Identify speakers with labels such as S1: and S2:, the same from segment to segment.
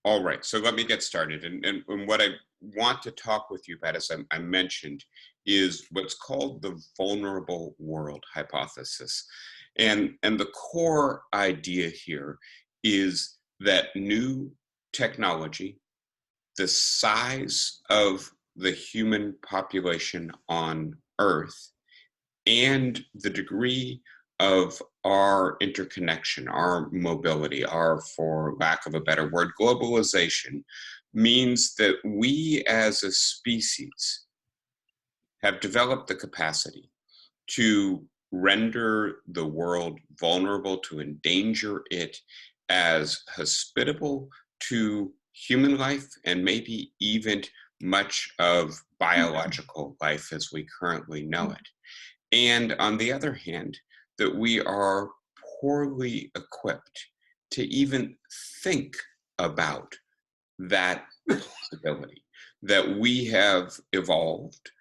S1: All right, so let me get started. And what I want to talk with you about, as I mentioned, is what's called the vulnerable world hypothesis. And the core idea here is that new technology, the size of the human population on Earth, and the degree of our interconnection, our mobility, our, for lack of a better word, globalization, means that we as a species have developed the capacity to render the world vulnerable, to endanger it as hospitable to human life and maybe even much of biological life as we currently know it. And on the other hand, that we are poorly equipped to even think about that possibility, that we have evolved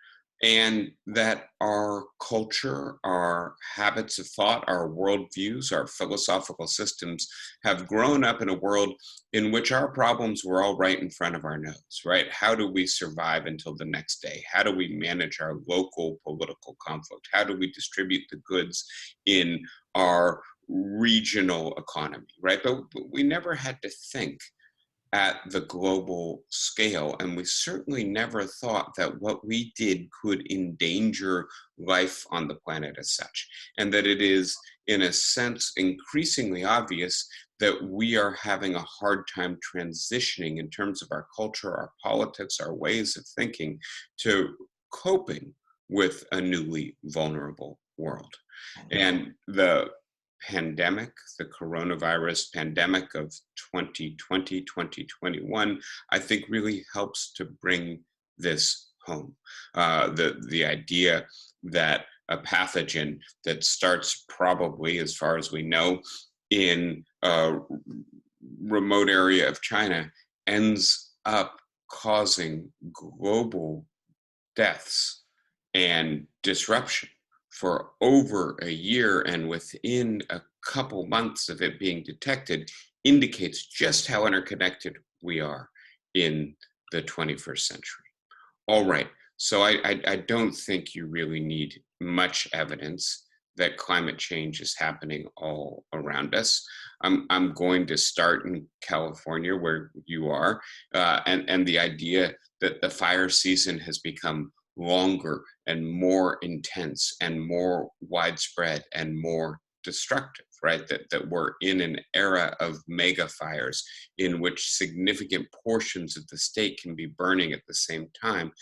S1: and that our culture, our habits of thought, our worldviews, our philosophical systems have grown up in a world in which our problems were all right in front of our nose, right? How do we survive until the next day? How do we manage our local political conflict? How do we distribute the goods in our regional economy, right? But we never had to think at the global scale. And we certainly never thought that what we did could endanger life on the planet as such. And that it is, in a sense, increasingly obvious that we are having a hard time transitioning in terms of our culture, our politics, our ways of thinking to coping with a newly vulnerable world. And the pandemic, the coronavirus pandemic of 2020, 2021, I think really helps to bring this home. The idea that a pathogen that starts probably, as far as we know, in a remote area of China ends up causing global deaths and disruption for over a year, and within a couple months of it being detected, indicates just how interconnected we are in the 21st century. All right, so I don't think you really need much evidence that climate change is happening all around us. I'm going to start in California, where you are, and the idea that the fire season has become longer and more intense and more widespread and more destructive, right? That we're in an era of mega fires in which significant portions of the state can be burning at the same time.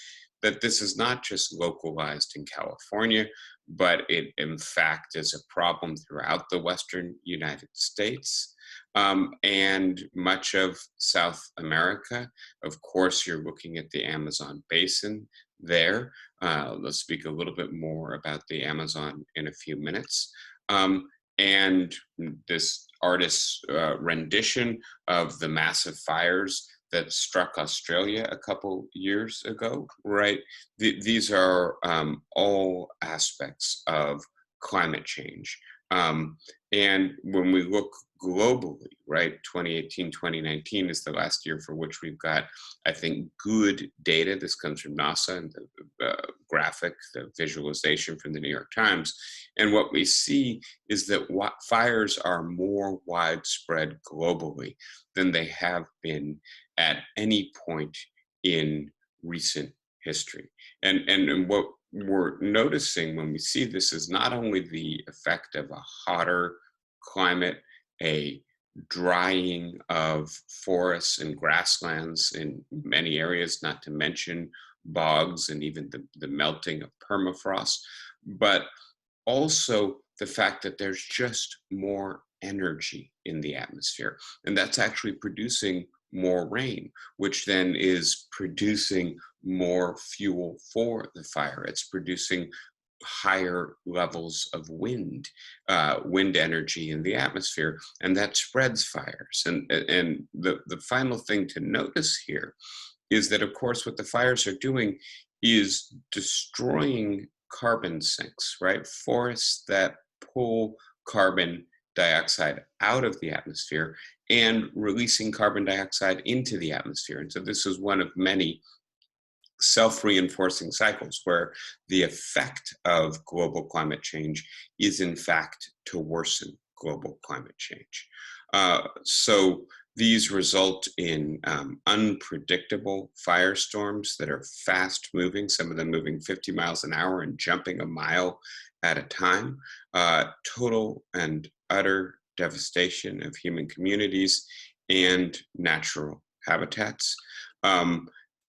S1: That this is not just localized in California, but it in fact is a problem throughout the Western United States and much of South America. Of course, you're looking at the Amazon basin there. Let's speak a little bit more about the Amazon in a few minutes. And this artist's rendition of the massive fires that struck Australia a couple years ago, right? These are all aspects of climate change. And when we look globally, right, 2018, 2019 is the last year for which we've got, I think, good data. This comes from NASA and the graphic, the visualization from the New York Times. And what we see is that fires are more widespread globally than they have been at any point in recent history. And what we're noticing when we see this is not only the effect of a hotter climate, a drying of forests and grasslands in many areas, not to mention bogs and even the melting of permafrost, but also the fact that there's just more energy in the atmosphere. And that's actually producing more rain, which then is producing more fuel for the fire. It's producing higher levels of wind energy in the atmosphere, and that spreads fires. And the final thing to notice here is that, of course, what the fires are doing is destroying carbon sinks, right? Forests that pull carbon dioxide out of the atmosphere and releasing carbon dioxide into the atmosphere. And so this is one of many self-reinforcing cycles where the effect of global climate change is in fact to worsen global climate change. So these result in unpredictable firestorms that are fast moving, some of them moving 50 miles an hour and jumping a mile at a time, total and utter devastation of human communities and natural habitats.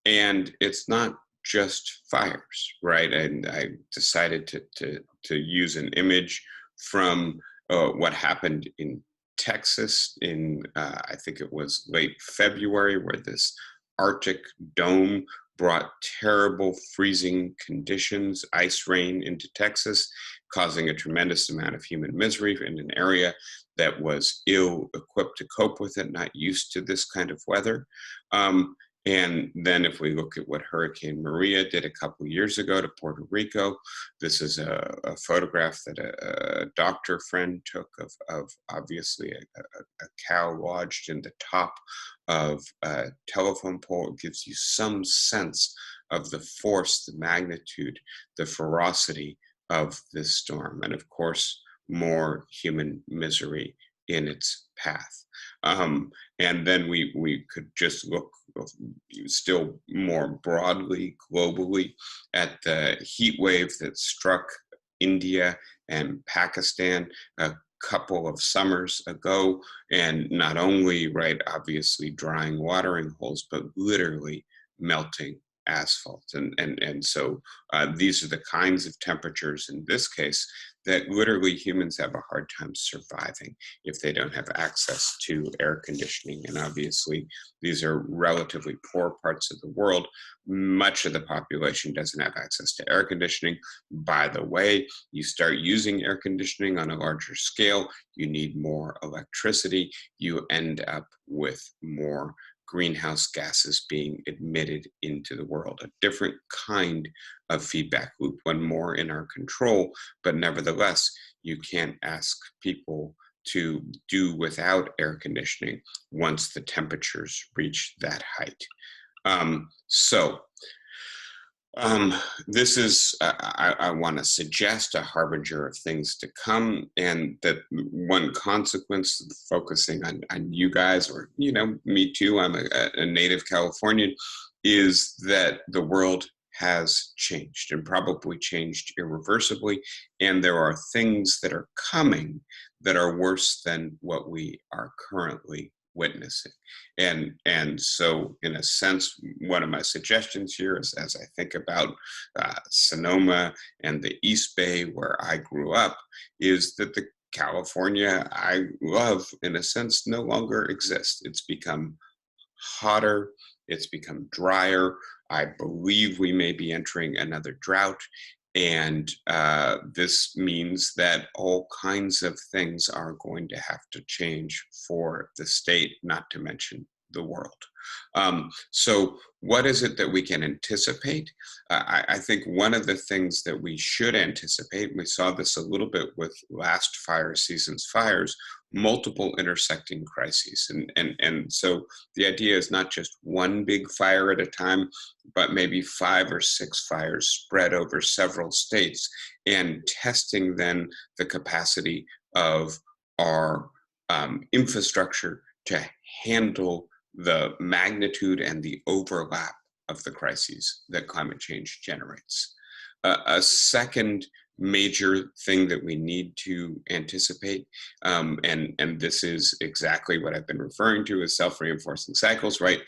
S1: And it's not just fires, right? And I decided to use an image from what happened in Texas in, I think it was late February, where this Arctic dome brought terrible freezing conditions, ice rain into Texas, causing a tremendous amount of human misery in an area that was ill-equipped to cope with it, not used to this kind of weather. And then if we look at what Hurricane Maria did a couple years ago to Puerto Rico, this is a photograph that a doctor friend took of obviously a cow lodged in the top of a telephone pole. It gives you some sense of the force, the magnitude, the ferocity of this storm. And of course, more human misery in its path. And then we could just look still more broadly, globally, at the heat wave that struck India and Pakistan a couple of summers ago, and not only, right, obviously drying watering holes, but literally melting asphalt. And so these are the kinds of temperatures in this case that literally humans have a hard time surviving if they don't have access to air conditioning. And obviously, these are relatively poor parts of the world. Much of the population doesn't have access to air conditioning. By the way, you start using air conditioning on a larger scale, you need more electricity, you end up with more greenhouse gases being emitted into the world, a different kind of feedback loop, one more in our control, but nevertheless, you can't ask people to do without air conditioning once the temperatures reach that height. This is, I want to suggest, a harbinger of things to come, and that one consequence, focusing on you guys, or, you know, me too, I'm a native Californian, is that the world has changed, and probably changed irreversibly, and there are things that are coming that are worse than what we are currently witnessing. And so, in a sense, one of my suggestions here is, as I think about Sonoma and the East Bay where I grew up, is that the California I love, in a sense, no longer exists. It's become hotter, it's become drier. I believe we may be entering another drought. And this means that all kinds of things are going to have to change for the state, not to mention the world. So what is it that we can anticipate? I think one of the things that we should anticipate, we saw this a little bit with last fire season's fires, multiple intersecting crises. And so the idea is not just one big fire at a time, but maybe 5 or 6 fires spread over several states, and testing then the capacity of our infrastructure to handle the magnitude and the overlap of the crises that climate change generates. A second major thing that we need to anticipate, and this is exactly what I've been referring to as self-reinforcing cycles, right?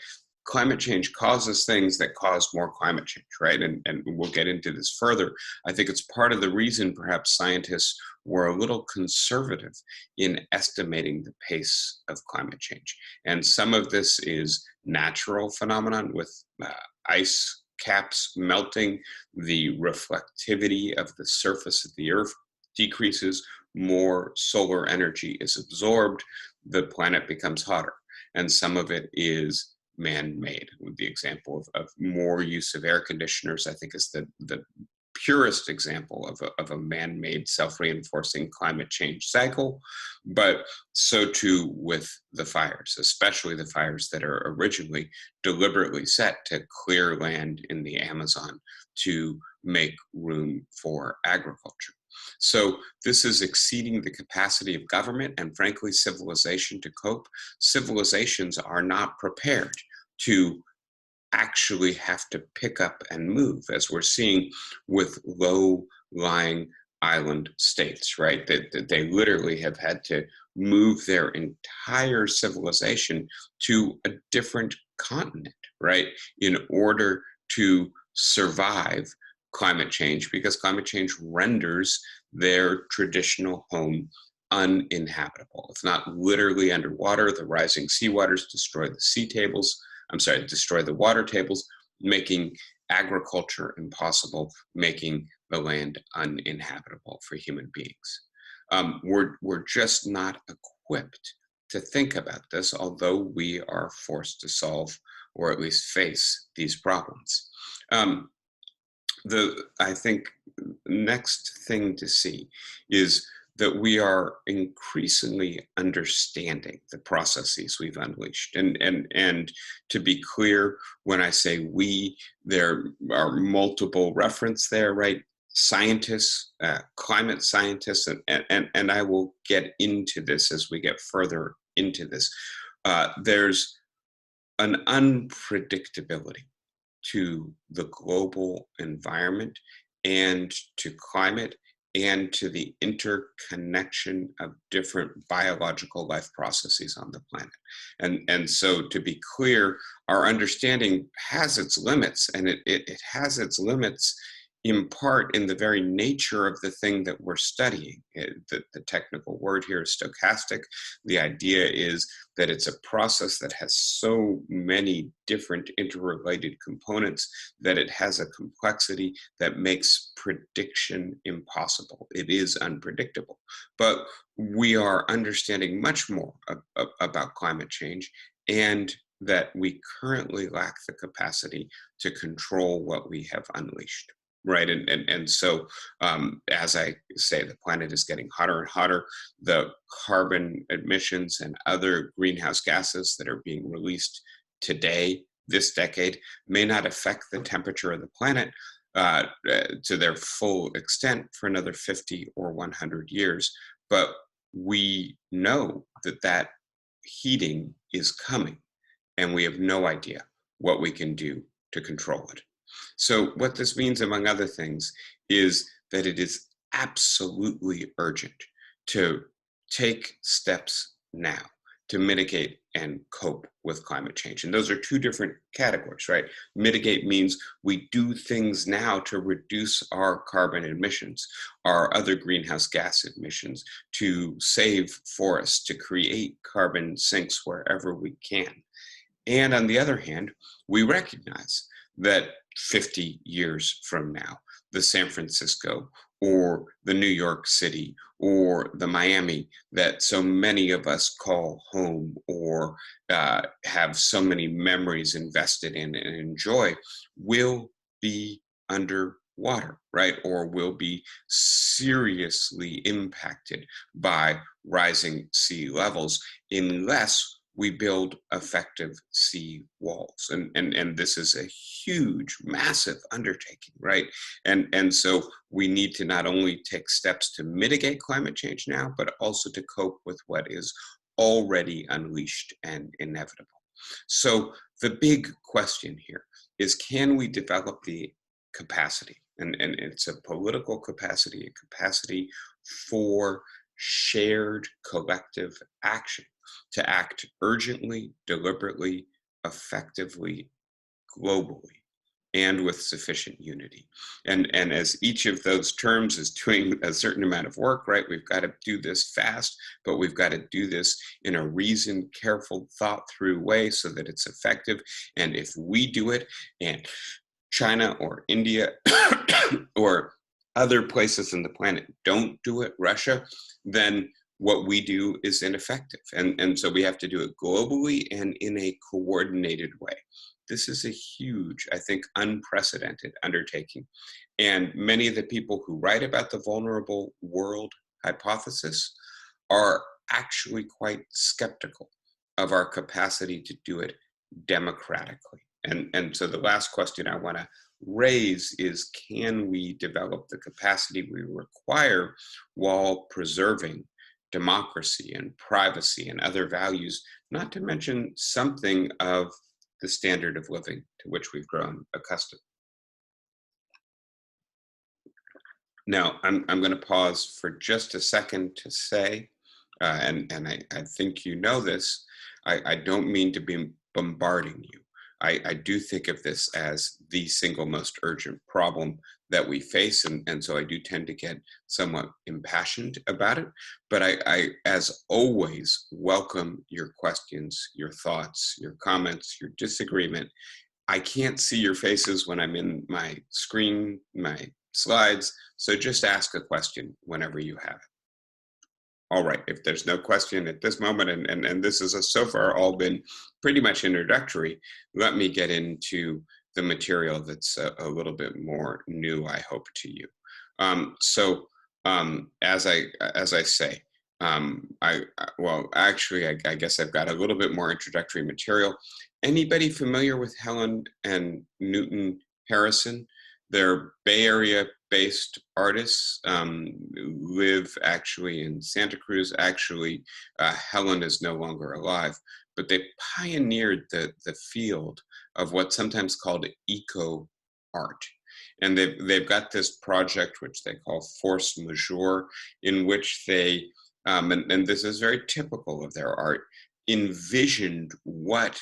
S1: Climate change causes things that cause more climate change, right? And we'll get into this further. I think it's part of the reason perhaps scientists were a little conservative in estimating the pace of climate change. And some of this is natural phenomenon with ice caps melting, the reflectivity of the surface of the Earth decreases, more solar energy is absorbed, the planet becomes hotter. And some of it is man-made, with the example of more use of air conditioners, I think, is the purest example of a man-made self-reinforcing climate change cycle, but so too with the fires, especially the fires that are originally deliberately set to clear land in the Amazon to make room for agriculture. So this is exceeding the capacity of government and, frankly, civilization to cope. Civilizations are not prepared to actually have to pick up and move, as we're seeing with low-lying island states, right? That they literally have had to move their entire civilization to a different continent, right, in order to survive climate change, because climate change renders their traditional home uninhabitable. It's not literally underwater. The rising seawaters destroy the sea tables. Destroy the water tables, making agriculture impossible, making the land uninhabitable for human beings. We're just not equipped to think about this, although we are forced to solve, or at least face, these problems. I think next thing to see is that we are increasingly understanding the processes we've unleashed. And to be clear, when I say we, there are multiple references there, right? Scientists, climate scientists, and I will get into this as we get further into this. There's an unpredictability to the global environment and to climate and to the interconnection of different biological life processes on the planet. And so, to be clear, our understanding has its limits, and it has its limits in part in the very nature of the thing that we're studying. The technical word here is stochastic. The idea is that it's a process that has so many different interrelated components that it has a complexity that makes prediction impossible. It is unpredictable. But we are understanding much more about climate change, and that we currently lack the capacity to control what we have unleashed. Right, and so as I say, the planet is getting hotter and hotter. The carbon emissions and other greenhouse gases that are being released today, this decade, may not affect the temperature of the planet to their full extent for another 50 or 100 years. But we know that that heating is coming, and we have no idea what we can do to control it. So what this means, among other things, is that it is absolutely urgent to take steps now to mitigate and cope with climate change. And those are two different categories, right? Mitigate means we do things now to reduce our carbon emissions, our other greenhouse gas emissions, to save forests, to create carbon sinks wherever we can. And on the other hand, we recognize that 50 years from now, the San Francisco or the New York City or the Miami that so many of us call home, or have so many memories invested in and enjoy, will be underwater, right? Or will be seriously impacted by rising sea levels unless we build effective sea walls. And this is a huge, massive undertaking, right? And so we need to not only take steps to mitigate climate change now, but also to cope with what is already unleashed and inevitable. So the big question here is, can we develop the capacity? And it's a political capacity, a capacity for shared collective action, to act urgently, deliberately, effectively, globally, and with sufficient unity. And as each of those terms is doing a certain amount of work, right? We've got to do this fast, but we've got to do this in a reasoned, careful, thought through way so that it's effective. And if we do it, and China or India or other places on the planet don't do it, Russia, then what we do is ineffective. And so we have to do it globally and in a coordinated way. This is a huge, I think, unprecedented undertaking. And many of the people who write about the vulnerable world hypothesis are actually quite skeptical of our capacity to do it democratically. And so the last question I want to raise is, can we develop the capacity we require while preserving democracy and privacy and other values, not to mention something of the standard of living to which we've grown accustomed? Now, I'm going to pause for just a second to say, and I think you know this, I don't mean to be bombarding you. I do think of this as the single most urgent problem that we face, and so I do tend to get somewhat impassioned about it. But I, as always, welcome your questions, your thoughts, your comments, your disagreement. I can't see your faces when I'm in my screen, my slides, so just ask a question whenever you have it. All right, if there's no question at this moment, and this is so far all been pretty much introductory, let me get into the material that's a little bit more new, I hope, to you. As I say, well, actually, I guess I've got a little bit more introductory material. Anybody familiar with Helen and Newton Harrison? They're Bay Area-based artists, live actually in Santa Cruz. Actually, Helen is no longer alive, but they pioneered the field of what's sometimes called eco art. And they've got this project which they call Force Majeure, in which they, and this is very typical of their art, envisioned what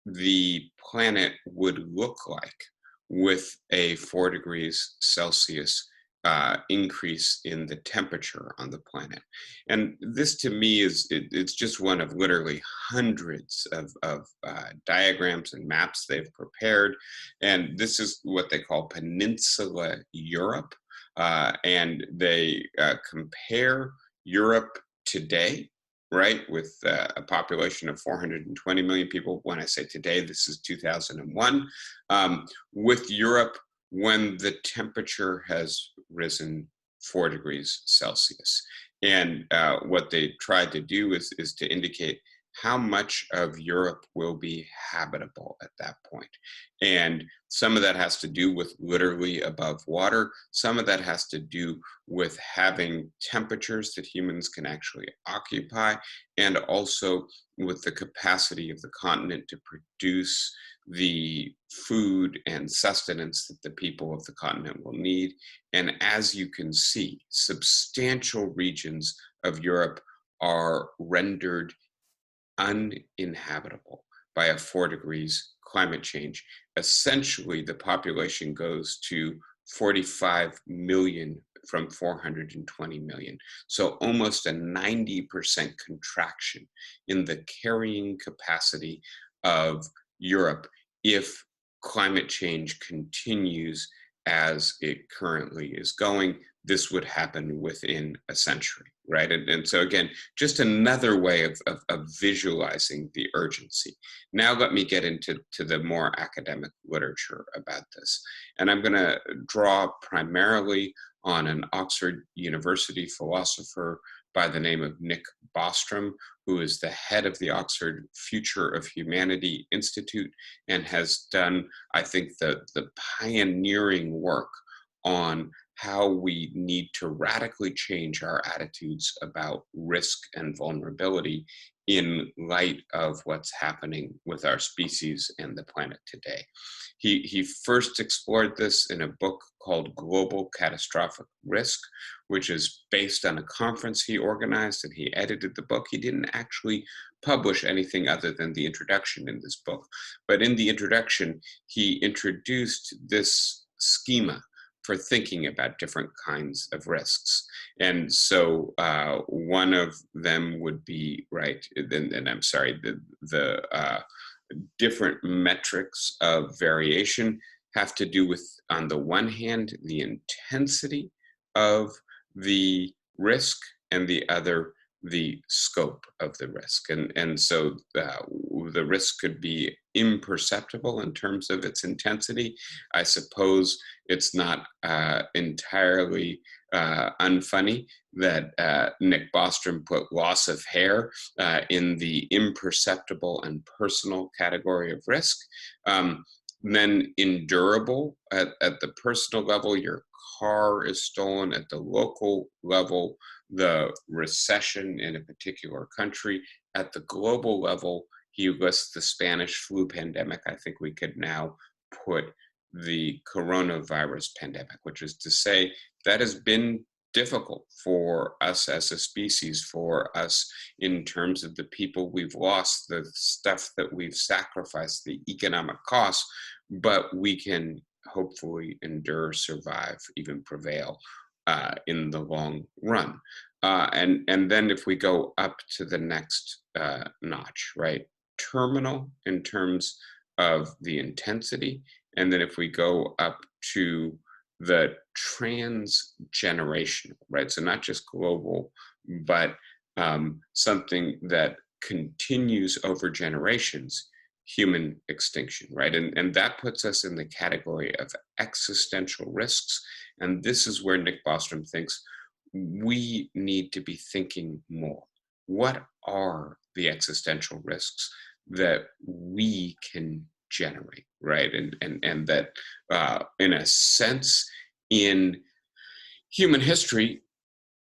S1: the planet would look like with a 4 degrees Celsius increase in the temperature on the planet. And this to me it's just one of literally hundreds of diagrams and maps they've prepared. And this is what they call Peninsula Europe. And they compare Europe today, right, with a population of 420 million people. When I say today, this is 2001, with Europe when the temperature has risen 4 degrees Celsius. And what they tried to do is to indicate how much of Europe will be habitable at that point. And some of that has to do with literally above water. Some of that has to do with having temperatures that humans can actually occupy, and also with the capacity of the continent to produce the food and sustenance that the people of the continent will need. And as you can see, substantial regions of Europe are rendered uninhabitable by a 4 degrees climate change. Essentially, the population goes to 45 million from 420 million. So almost a 90% contraction in the carrying capacity of Europe if climate change continues as it currently is going. This would happen within a century, right? And so again, just another way of visualizing the urgency. Now let me get into the more academic literature about this. And I'm going to draw primarily on an Oxford University philosopher by the name of Nick Bostrom, who is the head of the Oxford Future of Humanity Institute and has done, I think, the pioneering work on how we need to radically change our attitudes about risk and vulnerability in light of what's happening with our species and the planet today. He first explored this in a book called Global Catastrophic Risk, which is based on a conference he organized, and he edited the book. He didn't actually publish anything other than the introduction in this book. But in the introduction, he introduced this schema for thinking about different kinds of risks. And so one of them would be, right, and I'm sorry, the different metrics of variation have to do with, on the one hand, the intensity of the risk, and the other, the scope of the risk. And so the risk could be imperceptible in terms of its intensity. I suppose it's not entirely unfunny that Nick Bostrom put loss of hair in the imperceptible and personal category of risk. Then endurable at the personal level, your car is stolen. At the local level, the recession in a particular country. At the global level, he lists the Spanish flu pandemic. I think we could now put the coronavirus pandemic, which is to say that has been difficult for us as a species, for us in terms of the people we've lost, the stuff that we've sacrificed, the economic costs, but we can hopefully endure, survive, even prevail in the long run. And then if we go up to the next notch, right? Terminal in terms of the intensity. And then if we go up to the transgenerational, right? So not just global, but something that continues over generations, human extinction, right? And that puts us in the category of existential risks. And this is where Nick Bostrom thinks we need to be thinking more. What are the existential risks that we can generate, right? And that, in a sense, in human history,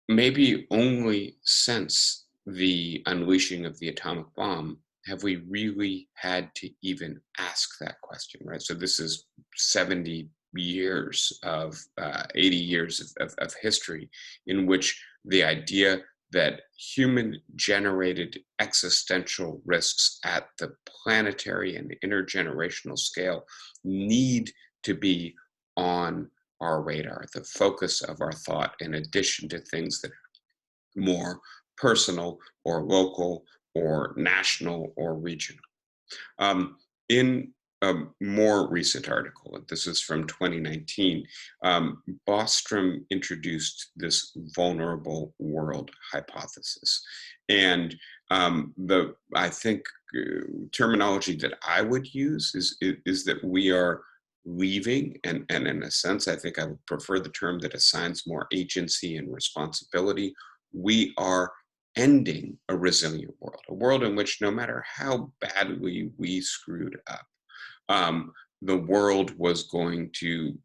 S1: maybe only since the unleashing of the atomic bomb have we really had to even ask that question, right? So this is 70 years of 80 years of history in which the idea that human generated existential risks at the planetary and intergenerational scale need to be on our radar, the focus of our thought, in addition to things that are more personal or local or national or regional. In a more recent article, and this is from 2019, Bostrom introduced this vulnerable world hypothesis. And I think terminology that I would use is that we are leaving, and in a sense, I think I would prefer the term that assigns more agency and responsibility. We are ending a resilient world, a world in which no matter how badly we screwed up, the world was going to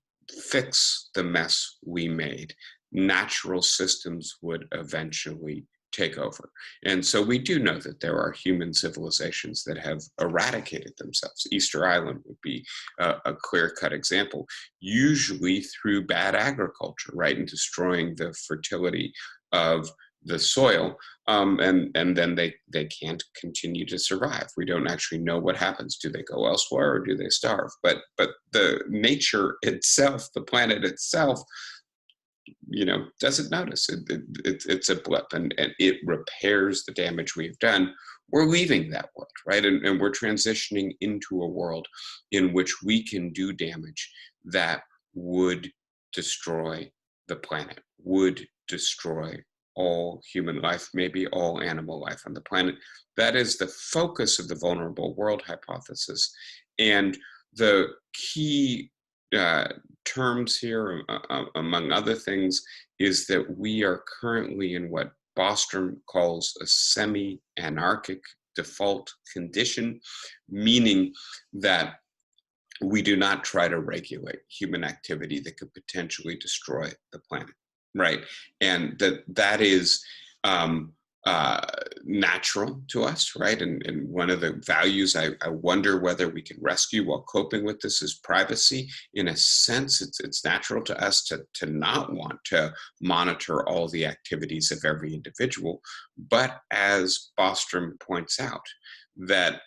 S1: fix the mess we made. Natural systems would eventually take over. And so we do know that there are human civilizations that have eradicated themselves. Easter Island would be a clear-cut example, usually through bad agriculture, right, and destroying the fertility of the soil, and then they can't continue to survive. We don't actually know what happens. Do they go elsewhere or do they starve? But the nature itself, the planet itself, doesn't notice. It's a blip, and it repairs the damage we've done. We're leaving that world, right? And we're transitioning into a world in which we can do damage that would destroy the planet, would destroy all human life, maybe all animal life on the planet. That is the focus of the vulnerable world hypothesis. And the key terms here, among other things, is that we are currently in what Bostrom calls a semi-anarchic default condition, meaning that we do not try to regulate human activity that could potentially destroy the planet, right? And that is natural to us, right? And one of the values I wonder whether we can rescue while coping with this is privacy. In a sense, it's natural to us to not want to monitor all the activities of every individual. But as Bostrom points out, that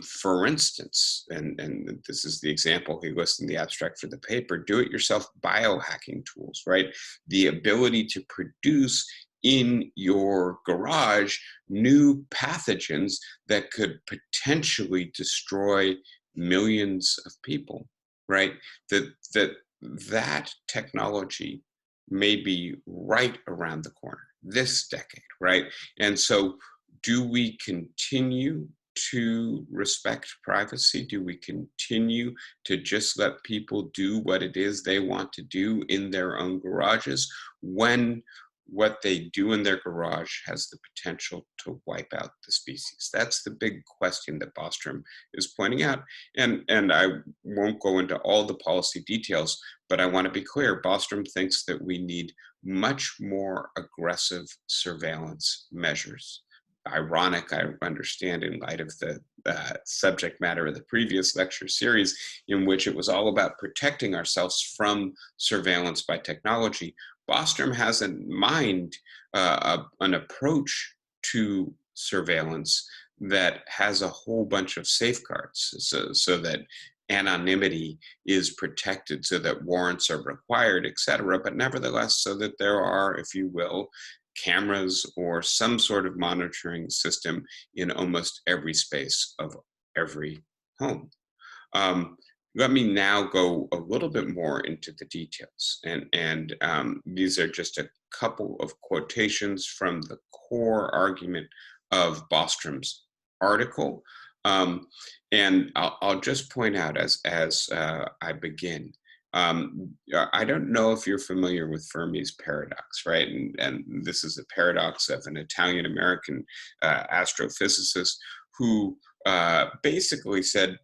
S1: for instance, and this is the example he lists in the abstract for the paper, do-it-yourself biohacking tools, right? The ability to produce in your garage new pathogens that could potentially destroy millions of people, right? That technology may be right around the corner. this decade, right? And so do we continue to respect privacy? Do we continue to just let people do what it is they want to do in their own garages when what they do in their garage has the potential to wipe out the species? That's the big question that Bostrom is pointing out. And I won't go into all the policy details, but I want to be clear. Bostrom thinks that we need much more aggressive surveillance measures. Ironic, I understand, in light of the subject matter of the previous lecture series, in which it was all about protecting ourselves from surveillance by technology. Bostrom has in mind an approach to surveillance that has a whole bunch of safeguards, so that anonymity is protected, so that warrants are required, et cetera, but nevertheless so that there are, if you will, cameras or some sort of monitoring system in almost every space of every home. Let me now go a little bit more into the details. And these are just a couple of quotations from the core argument of Bostrom's article. And I'll just point out as I begin, I don't know if you're familiar with Fermi's paradox, right? And this is a paradox of an Italian-American astrophysicist who basically said,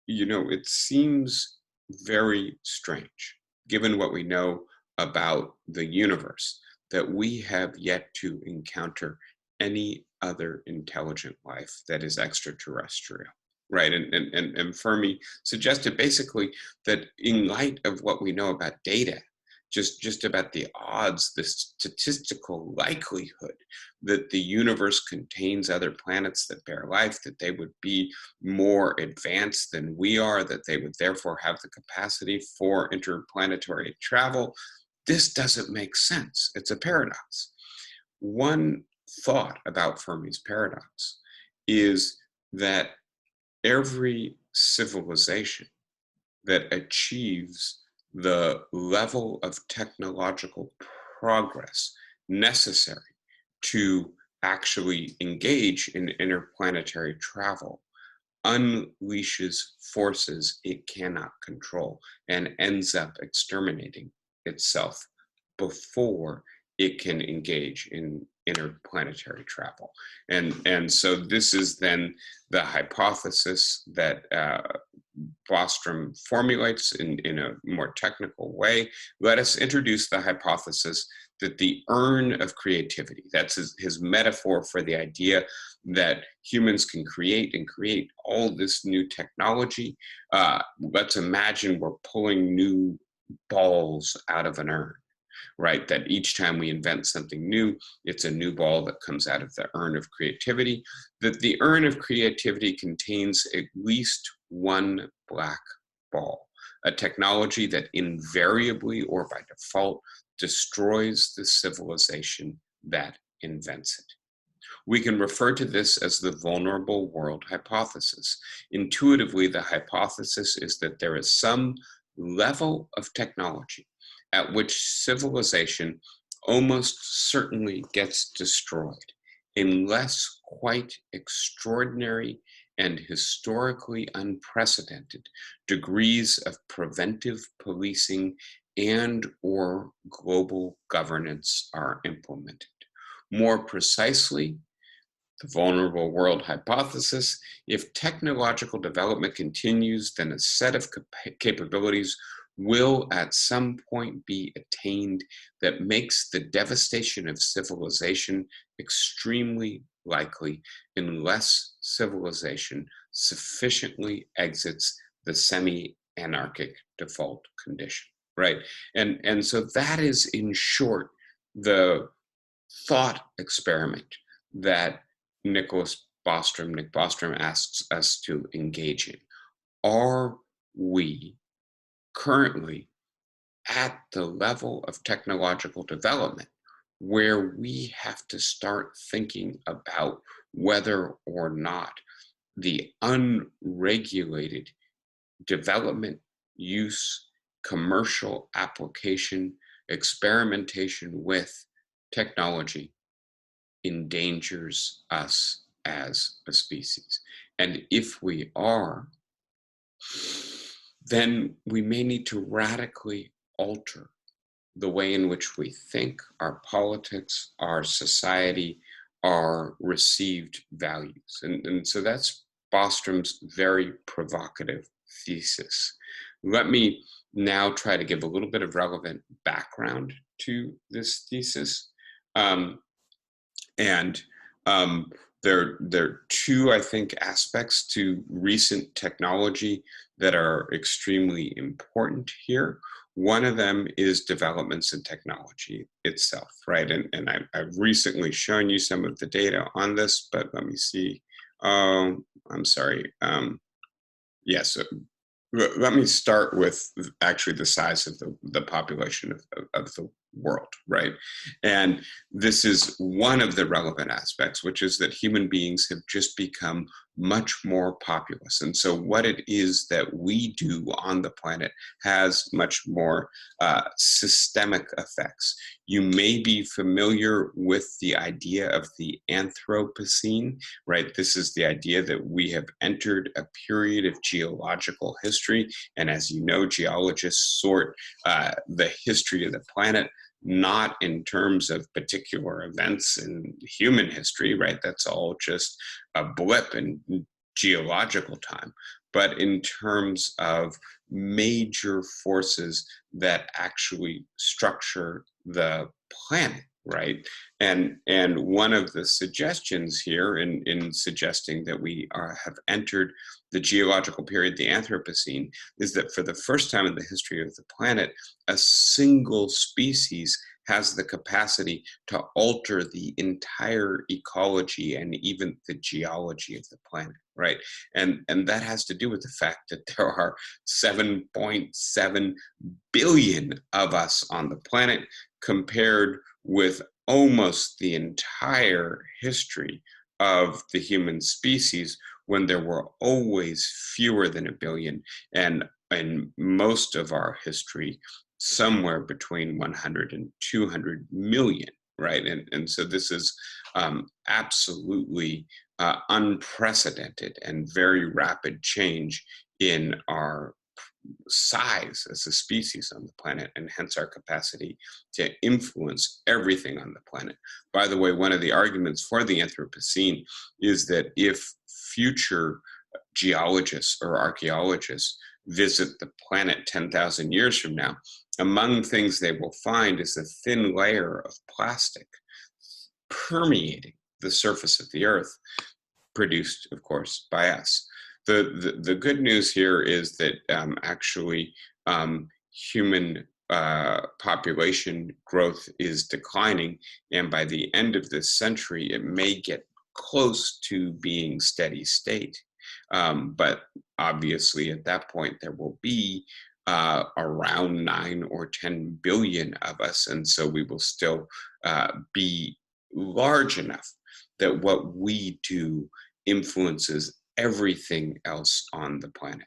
S1: it seems very strange, given what we know about the universe, that we have yet to encounter any other intelligent life that is extraterrestrial. Right, and Fermi suggested basically that in light of what we know about data, just about the odds, the statistical likelihood that the universe contains other planets that bear life, that they would be more advanced than we are, that they would therefore have the capacity for interplanetary travel, this doesn't make sense. It's a paradox. One thought about Fermi's paradox is that every civilization that achieves the level of technological progress necessary to actually engage in interplanetary travel unleashes forces it cannot control and ends up exterminating itself before it can engage in interplanetary travel. And so this is then the hypothesis that Bostrom formulates in a more technical way. Let us introduce the hypothesis that the urn of creativity, that's his metaphor for the idea that humans can create all this new technology. Let's imagine we're pulling new balls out of an urn. Right, that each time we invent something new, it's a new ball that comes out of the urn of creativity, that the urn of creativity contains at least one black ball, a technology that invariably or by default destroys the civilization that invents it. We can refer to this as the vulnerable world hypothesis. Intuitively, the hypothesis is that there is some level of technology at which civilization almost certainly gets destroyed unless quite extraordinary and historically unprecedented degrees of preventive policing and or global governance are implemented. More precisely, the vulnerable world hypothesis, if technological development continues, then a set of capabilities will at some point be attained that makes the devastation of civilization extremely likely unless civilization sufficiently exits the semi-anarchic default condition, right? And so that is, in short, the thought experiment that Nick Bostrom asks us to engage in. Are we currently at the level of technological development where we have to start thinking about whether or not the unregulated development, use, commercial application, experimentation with technology endangers us as a species. And if we are, then we may need to radically alter the way in which we think, our politics, our society, our received values. And so that's Bostrom's very provocative thesis. Let me now try to give a little bit of relevant background to this thesis. And there are two, I think, aspects to recent technology that are extremely important here. One of them is developments in technology itself, right? And I've recently shown you some of the data on this, but let me see. I'm sorry. Yes, let me start with actually the size of the population of the world, right? And this is one of the relevant aspects, which is that human beings have just become much more populous. And so what it is that we do on the planet has much more systemic effects. You may be familiar with the idea of the Anthropocene, right? This is the idea that we have entered a period of geological history. And as you know, geologists sort the history of the planet not in terms of particular events in human history, right? That's all just a blip in geological time, but in terms of major forces that actually structure the planet, right? And one of the suggestions here in suggesting that we have entered the geological period, the Anthropocene, is that for the first time in the history of the planet, a single species has the capacity to alter the entire ecology and even the geology of the planet, right? And that has to do with the fact that there are 7.7 billion of us on the planet, compared with almost the entire history of the human species, when there were always fewer than a billion, and in most of our history, somewhere between 100 and 200 million, right? And so this is absolutely unprecedented and very rapid change in our size as a species on the planet, and hence our capacity to influence everything on the planet. By the way, one of the arguments for the Anthropocene is that if future geologists or archaeologists visit the planet 10,000 years from now, among things they will find is a thin layer of plastic permeating the surface of the earth, produced, of course, by us. The good news here is that actually human population growth is declining, and by the end of this century, it may get close to being steady state. But obviously, at that point, there will be around 9 or 10 billion of us, and so we will still be large enough that what we do influences everything else on the planet.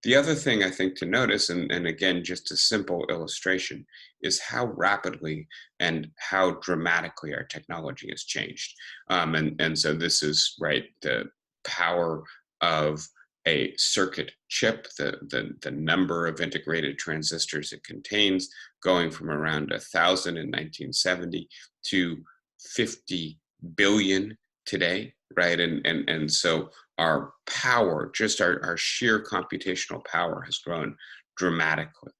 S1: The other thing I think to notice, and again, just a simple illustration, is how rapidly and how dramatically our technology has changed. And so this is, right, the power of a circuit chip, the number of integrated transistors it contains, going from around 1,000 in 1970 to 50 billion today, right? And so our power, just our sheer computational power, has grown dramatically.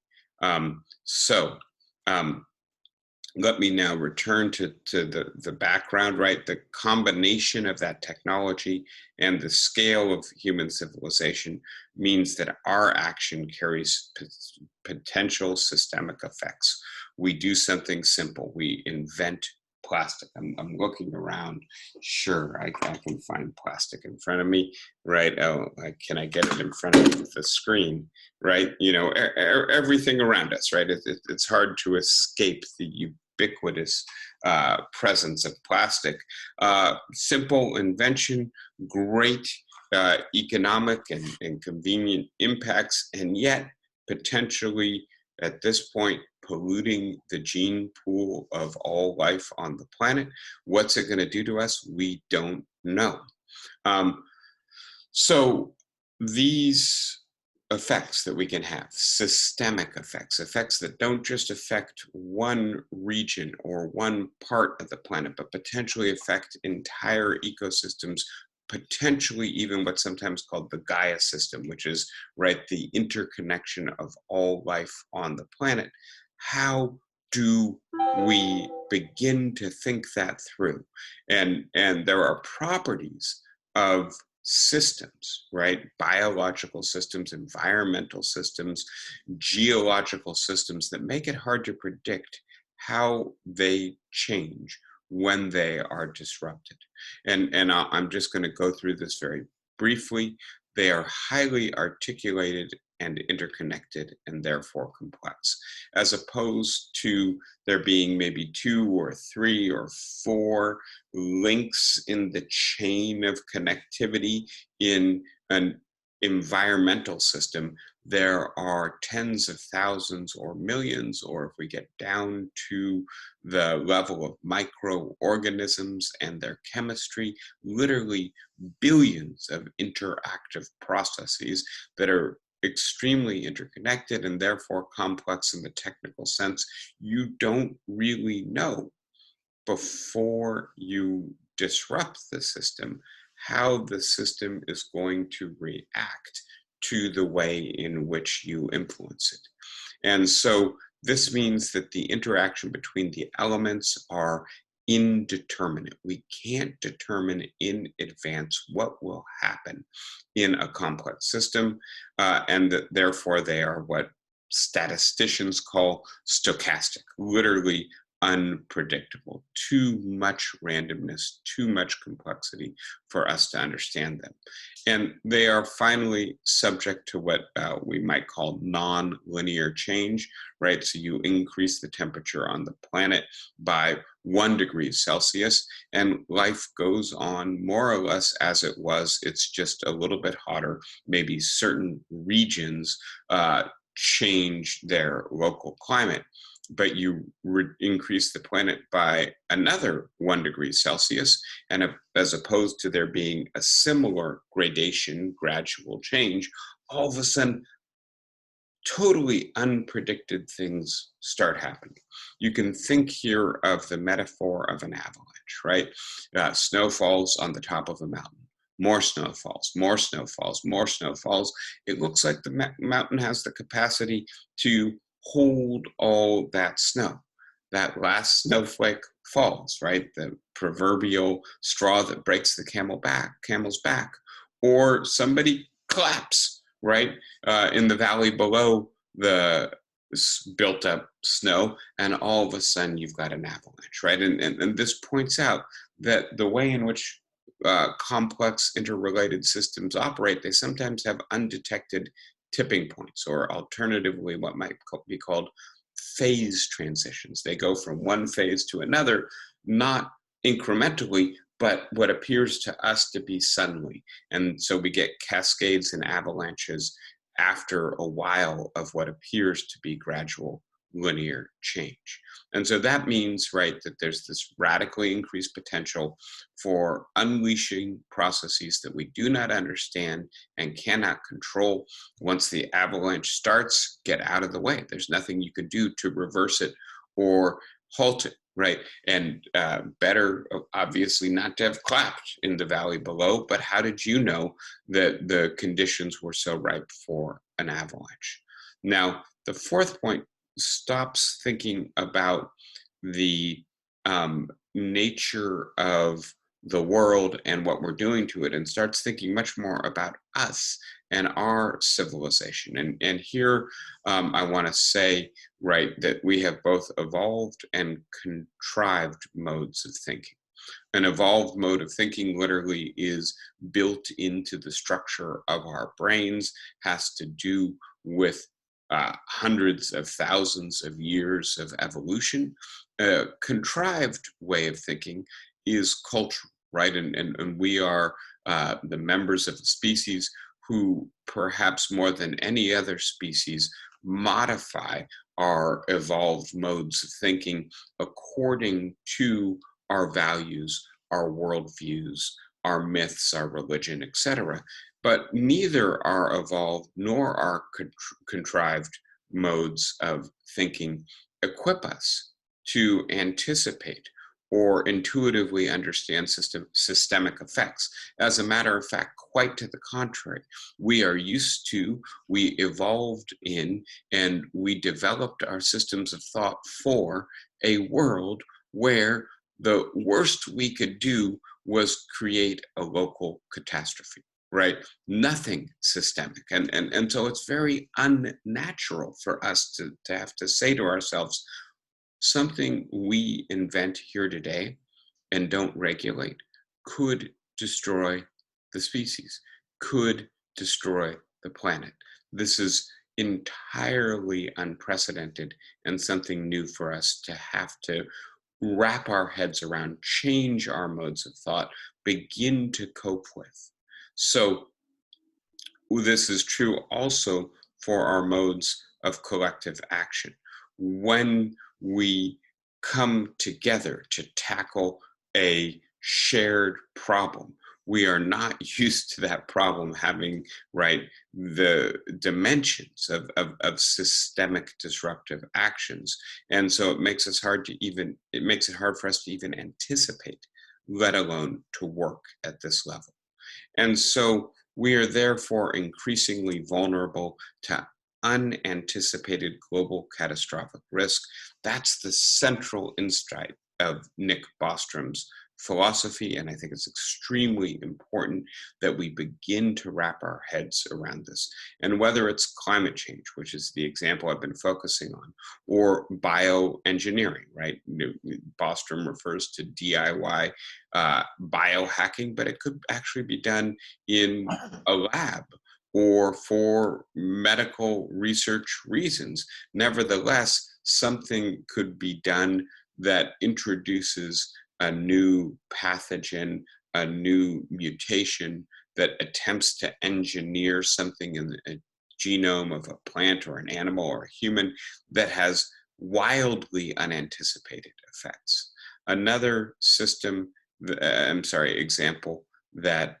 S1: Let me now return to the background, right? The combination of that technology and the scale of human civilization means that our action carries potential systemic effects. We do something simple. We invent plastic. I'm looking around. Sure, I can find plastic in front of me, right? Oh, can I get it in front of the screen, right? You know, everything around us, right? It's hard to escape the ubiquitous presence of plastic. Simple invention, great economic and convenient impacts, and yet potentially at this point polluting the gene pool of all life on the planet. What's it going to do to us? We don't know. So these effects that we can have, systemic effects, effects that don't just affect one region or one part of the planet, but potentially affect entire ecosystems, potentially even what's sometimes called the Gaia system, which is, right, the interconnection of all life on the planet. How do we begin to think that through? And there are properties of systems, right? Biological systems, environmental systems, geological systems that make it hard to predict how they change when they are disrupted. And I'm just going to go through this very briefly. They are highly articulated and interconnected and therefore complex, as opposed to there being maybe 2 or 3 or 4 links in the chain of connectivity in an environmental system. There are tens of thousands or millions, or if we get down to the level of microorganisms and their chemistry, literally billions of interactive processes that are extremely interconnected and therefore complex in the technical sense. You don't really know before you disrupt the system how the system is going to react to the way in which you influence it. And so this means that the interaction between the elements are indeterminate. We can't determine in advance what will happen in a complex system, and that therefore they are what statisticians call stochastic, literally unpredictable, too much randomness, too much complexity for us to understand them. And they are finally subject to what we might call non-linear change, right? So you increase the temperature on the planet by 1 degree Celsius, and life goes on more or less as it was. It's just a little bit hotter. Maybe certain regions change their local climate, but you increase the planet by another 1 degree Celsius, and as opposed to there being a similar gradation, gradual change, all of a sudden, totally unpredicted things start happening. You can think here of the metaphor of an avalanche, right? Snow falls on the top of a mountain. More snow falls, more snow falls, more snow falls. It looks like the mountain has the capacity to hold all that snow. That last snowflake falls, right? The proverbial straw that breaks the camel's back. Or somebody claps, right? In the valley below the built up snow, and all of a sudden you've got an avalanche, right? And this points out that the way in which complex interrelated systems operate, they sometimes have undetected tipping points, or alternatively what might be called phase transitions. They go from one phase to another, not incrementally, but what appears to us to be suddenly. And so we get cascades and avalanches after a while of what appears to be gradual linear change. And so that means, right, that there's this radically increased potential for unleashing processes that we do not understand and cannot control. Once the avalanche starts, get out of the way. There's nothing you can do to reverse it or halt it, right? And better, obviously, not to have clapped in the valley below, but how did you know that the conditions were so ripe for an avalanche? Now, the fourth point stops thinking about the nature of the world and what we're doing to it, and starts thinking much more about us and our civilization. And here I want to say, right, that we have both evolved and contrived modes of thinking. An evolved mode of thinking literally is built into the structure of our brains, has to do with hundreds of thousands of years of evolution. A contrived way of thinking is cultural, right? And we are the members of the species who, perhaps more than any other species, modify our evolved modes of thinking according to our values, our worldviews, our myths, our religion, etc. But neither our evolved nor our contrived modes of thinking equip us to anticipate or intuitively understand systemic effects. As a matter of fact, quite to the contrary, we are used to, we evolved in, and we developed our systems of thought for a world where the worst we could do was create a local catastrophe, right? Nothing systemic. And so it's very unnatural for us to have to say to ourselves, something we invent here today and don't regulate could destroy the species, could destroy the planet. This is entirely unprecedented and something new for us to have to wrap our heads around, change our modes of thought, begin to cope with. So this is true also for our modes of collective action. When we come together to tackle a shared problem, we are not used to that problem having, right, the dimensions of systemic disruptive actions. And so it makes it hard for us to even anticipate, let alone to work at this level. And so we are therefore increasingly vulnerable to unanticipated global catastrophic risk. That's the central insight of Nick Bostrom's philosophy, and I think it's extremely important that we begin to wrap our heads around this. And whether it's climate change, which is the example I've been focusing on, or bioengineering, right? Bostrom refers to DIY biohacking, but it could actually be done in a lab or for medical research reasons. Nevertheless, something could be done that introduces a new pathogen, a new mutation that attempts to engineer something in the genome of a plant or an animal or a human that has wildly unanticipated effects. Another example that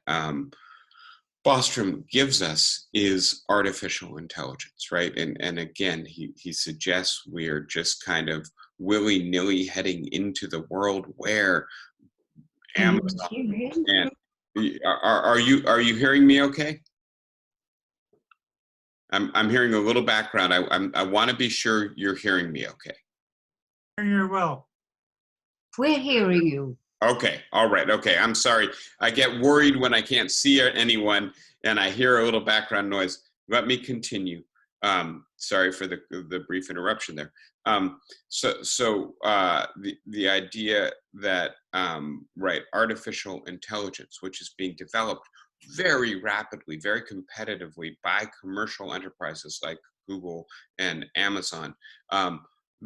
S1: Bostrom gives us is artificial intelligence, right? And again, he suggests we are just kind of willy-nilly heading into the world where Amazon and are you hearing me okay? I'm hearing a little background. I want to be sure you're hearing me okay.
S2: Hearing you well.
S3: We're hearing you.
S1: Okay, all right, okay, I'm sorry. I get worried when I can't see anyone and I hear a little background noise. Let me continue. Sorry for the brief interruption there. The idea that, right, artificial intelligence, which is being developed very rapidly, very competitively by commercial enterprises like Google and Amazon,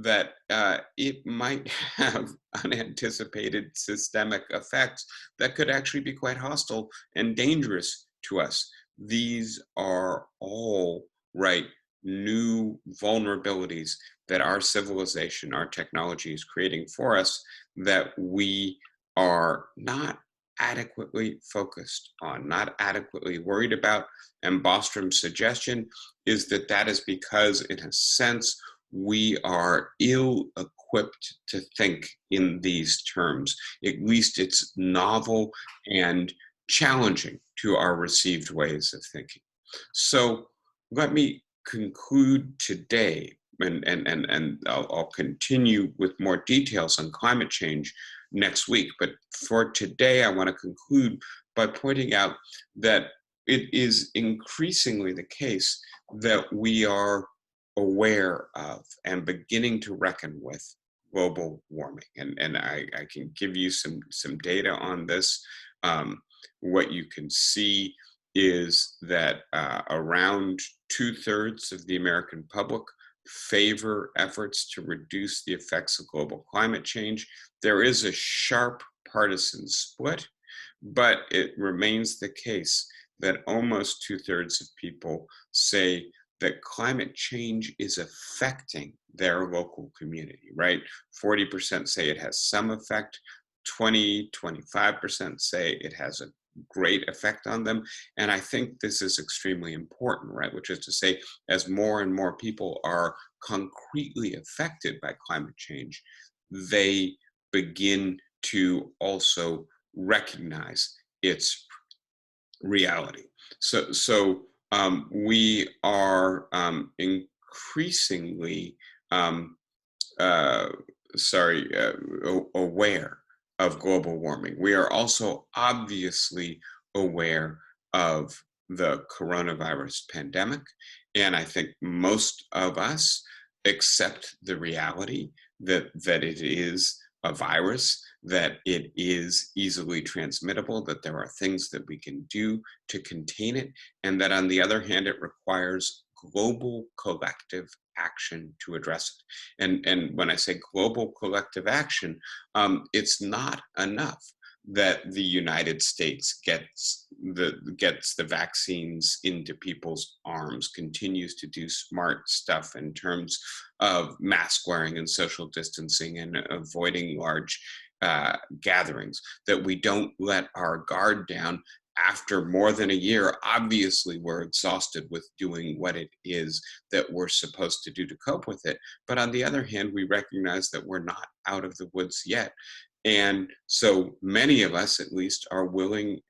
S1: that it might have unanticipated systemic effects that could actually be quite hostile and dangerous to us. These are all, right, new vulnerabilities that our civilization, our technology is creating for us that we are not adequately focused on, not adequately worried about. And Bostrom's suggestion is that that is because, in a sense, we are ill-equipped to think in these terms. At least it's novel and challenging to our received ways of thinking. So let me conclude today, and I'll continue with more details on climate change next week. But for today, I want to conclude by pointing out that it is increasingly the case that we are aware of and beginning to reckon with global warming. And I can give you some data on this. What you can see is that around 2/3 of the American public favor efforts to reduce the effects of global climate change. There is a sharp partisan split, but it remains the case that almost 2/3 of people say that climate change is affecting their local community, right? 40% say it has some effect, 25% say it has a great effect on them. And I think this is extremely important, right? Which is to say, as more and more people are concretely affected by climate change, they begin to also recognize its reality. So we are increasingly um, uh, aware of global warming. We are also obviously aware of the coronavirus pandemic. And I think most of us accept the reality that it is a virus, that it is easily transmittable, that there are things that we can do to contain it, and that on the other hand, it requires global collective action to address it. And when I say global collective action, it's not enough that the United States gets the vaccines into people's arms, continues to do smart stuff in terms of mask wearing and social distancing and avoiding large gatherings, that we don't let our guard down. After more than a year, obviously we're exhausted with doing what it is that we're supposed to do to cope with it. But on the other hand, we recognize that we're not out of the woods yet. And so many of us, at least, are willing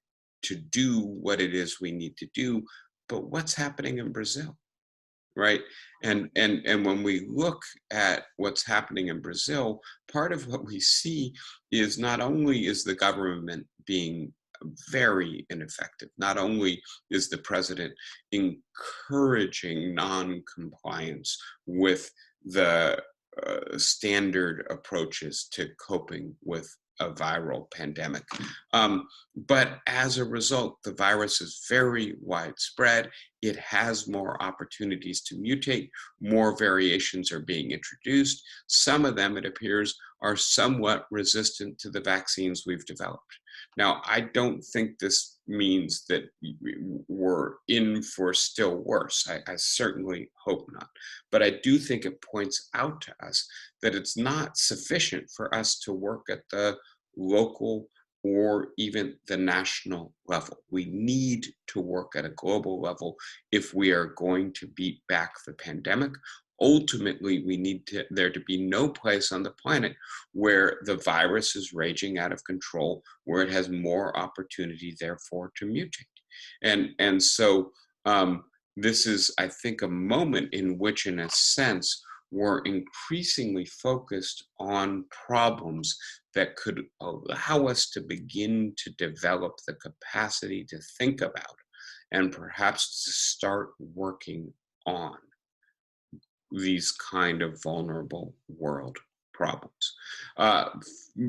S1: to do what it is we need to do. But what's happening in Brazil, right? And when we look at what's happening in Brazil, part of what we see is not only is the government being very ineffective, not only is the president encouraging non-compliance with the standard approaches to coping with a viral pandemic. But as a result, the virus is very widespread. It has more opportunities to mutate. More variations are being introduced. Some of them, it appears, are somewhat resistant to the vaccines we've developed. Now, I don't think this means that we're in for still worse. I certainly hope not. But I do think it points out to us that it's not sufficient for us to work at the local or even the national level. We need to work at a global level if we are going to beat back the pandemic. Ultimately, we need there to be no place on the planet where the virus is raging out of control, where it has more opportunity, therefore, to mutate. And so this is, I think, a moment in which, in a sense, we're increasingly focused on problems that could allow us to begin to develop the capacity to think about and perhaps to start working on these kind of vulnerable world problems.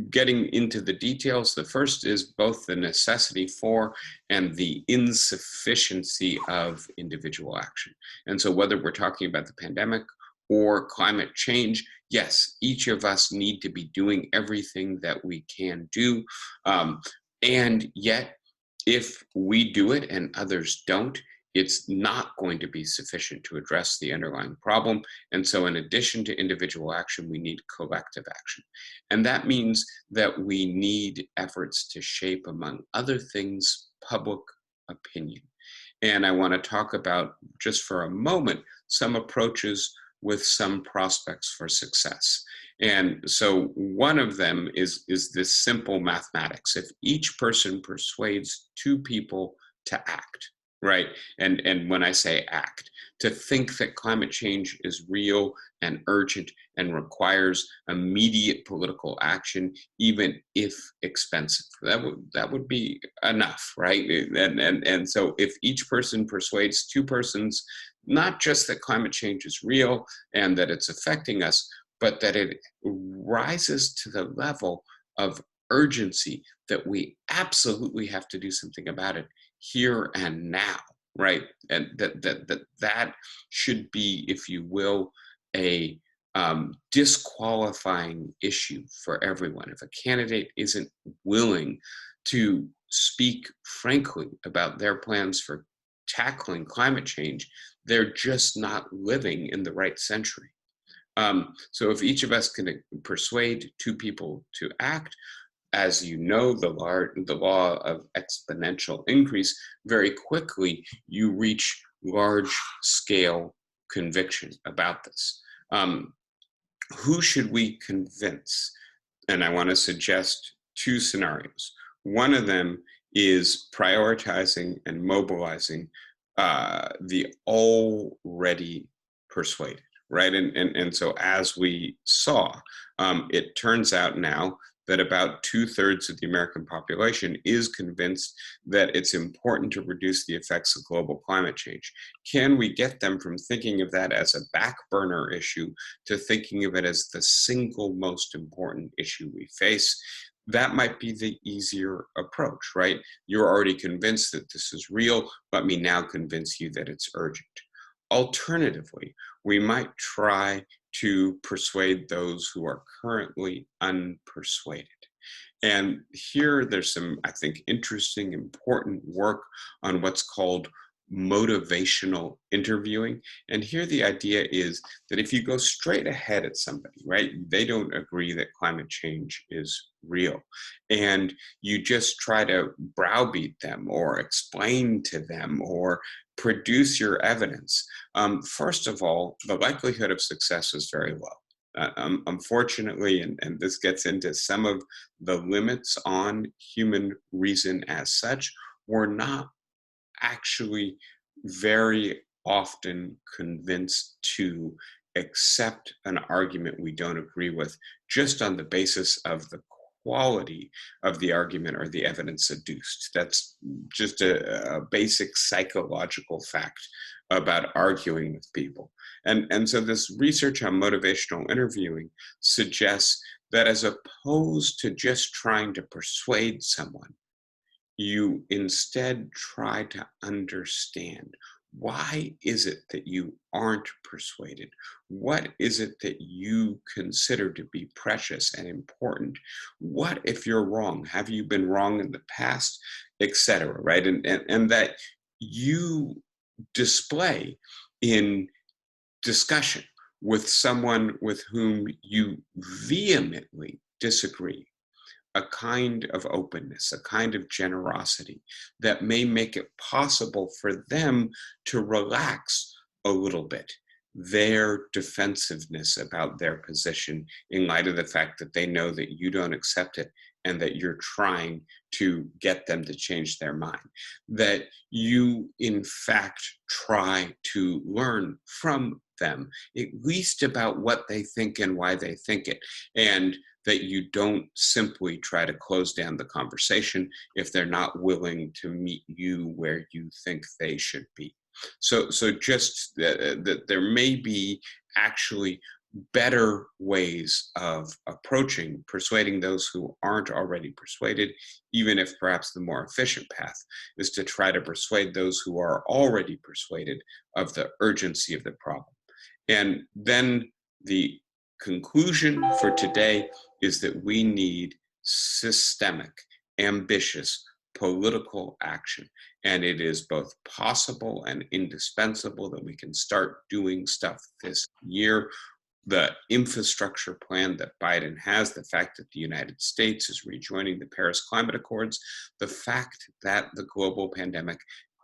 S1: Getting into the details, the first is both the necessity for and the insufficiency of individual action. And so whether we're talking about the pandemic or climate change, yes, each of us need to be doing everything that we can do. And yet, if we do it and others don't, it's not going to be sufficient to address the underlying problem. And so in addition to individual action, we need collective action. And that means that we need efforts to shape, among other things, public opinion. And I want to talk about, just for a moment, some approaches with some prospects for success. And so one of them is this simple mathematics. If each person persuades two people to act, right? And when I say act, to think that climate change is real and urgent and requires immediate political action, even if expensive. That would be enough, right? And so if each person persuades two persons, not just that climate change is real and that it's affecting us, but that it rises to the level of urgency that we absolutely have to do something about it here and now, right? And that should be, if you will, a disqualifying issue for everyone. If a candidate isn't willing to speak frankly about their plans for tackling climate change, they're just not living in the right century. So if each of us can persuade two people to act, as you know, the law of exponential increase, very quickly you reach large scale conviction about this. Who should we convince? And I want to suggest two scenarios. One of them is prioritizing and mobilizing the already persuaded, right? And so as we saw, it turns out now that about 2/3 of the American population is convinced that it's important to reduce the effects of global climate change. Can we get them from thinking of that as a back burner issue to thinking of it as the single most important issue we face? That might be the easier approach, right? You're already convinced that this is real. Let me now convince you that it's urgent. Alternatively, we might try to persuade those who are currently unpersuaded. And here there's some, I think, interesting, important work on what's called motivational interviewing. And here the idea is that if you go straight ahead at somebody, right, they don't agree that climate change is real, and you just try to browbeat them or explain to them or produce your evidence, first of all, the likelihood of success is very low. Unfortunately, and this gets into some of the limits on human reason as such, we're not actually very often convinced to accept an argument we don't agree with just on the basis of the quality of the argument or the evidence adduced. That's just a basic psychological fact about arguing with people. And so this research on motivational interviewing suggests that as opposed to just trying to persuade someone, you instead try to understand, why is it that you aren't persuaded? What is it that you consider to be precious and important? What if you're wrong? Have you been wrong in the past, etc., right? And that you display in discussion with someone with whom you vehemently disagree a kind of openness, a kind of generosity that may make it possible for them to relax a little bit their defensiveness about their position in light of the fact that they know that you don't accept it and that you're trying to get them to change their mind. That you, in fact, try to learn from them, at least about what they think and why they think it. And that you don't simply try to close down the conversation if they're not willing to meet you where you think they should be. So just that there may be actually better ways of approaching persuading those who aren't already persuaded, even if perhaps the more efficient path is to try to persuade those who are already persuaded of the urgency of the problem. And then the conclusion for today is that we need systemic, ambitious political action. And it is both possible and indispensable that we can start doing stuff this year. The infrastructure plan that Biden has, the fact that the United States is rejoining the Paris Climate Accords, the fact that the global pandemic